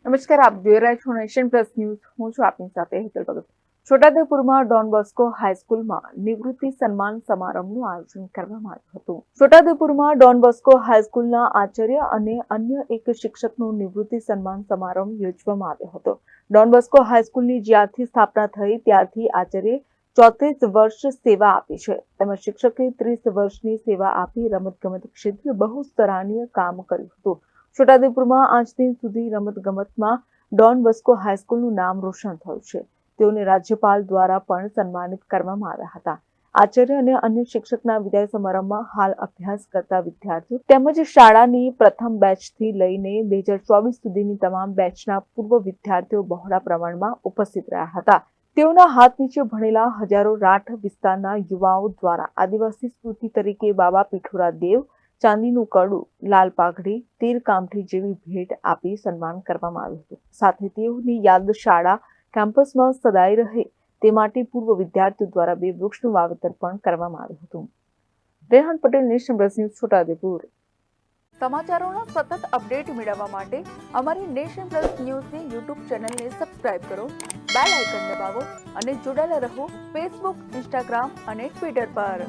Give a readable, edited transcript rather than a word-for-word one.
નમસ્કાર, આપ જોઈ રહ્યા છો નેશન પ્લસ ન્યૂઝ. હું છું આપની સાથે હેતલ ભગત. છોટાઉદેપુરમાં ડોન બોસ્કો હાઈસ્કૂલમાં નિવૃત્તિ સન્માન સમારંભનું આયોજન કરવામાં આવ્યું હતું. છોટાઉદેપુરમાં ડોન બોસ્કો હાઈસ્કૂલના આચાર્ય અને અન્ય એક શિક્ષકનો નિવૃત્તિ સન્માન સમારંભ યોજવામાં આવ્યો હતો. ડોન બોસ્કો હાઈસ્કૂલની જ્યારથી સ્થાપના થઈ ત્યારથી આચાર્ય 34 વર્ષ સેવા આપી છે. તેમજ શિક્ષકે 30 વર્ષની સેવા આપી રમતગમત ક્ષેત્રે બહુ સરાહનીય કામ કર્યું હતું. છોટાઉદેપુરમાં આજ દિન સુધી રમતગમતમાં ડોન બોસ્કો હાઈસ્કૂલનું નામ રોશન થયું છે. તેઓને રાજ્યપાલ દ્વારા પણ સન્માનિત કરવામાં આવ્યા હતા. આચાર્ય અને અન્ય શિક્ષકના વિદાય સમારંભમાં હાલ અભ્યાસ કરતા વિદ્યાર્થીઓ તેમજ શાળાની પ્રથમ બેચથી લઈને 2024 સુધીની તમામ બેચના પૂર્વ વિદ્યાર્થીઓ બહોળા પ્રમાણમાં ઉપસ્થિત રહ્યા હતા. તેઓના હાથ નીચે ભણેલા હજારો રાઠ વિસ્તારના યુવાઓ દ્વારા આદિવાસી સ્મૃતિ તરીકે બાબા પીઠોરા દેવ, ચાંદીનું કડું, લાલ પાઘડી, તીર કામઠી જેવી ભેટ આપી સન્માન કરવામાં આવ્યું હતું. સાથે તેઓની યાદ શાળા કેમ્પસમાં સદાય રહે તે માટે પૂર્વ વિદ્યાર્થીઓ દ્વારા 2 વૃક્ષનું વાવેતર પણ કરવામાં આવ્યું હતું. Rehan Patel, nation plus news, Chhotaudepur. સમાચારોના સતત અપડેટ મેળવવા માટે અમારી નેશન પ્લસ ન્યૂઝની યુટ્યુબ ચેનલને સબસ્ક્રાઇબ કરો, બેલ આઇકન દબાવો અને જોડાયેલા રહો ફેસબુક, ઇન્સ્ટાગ્રામ અને ટ્વિટર પર.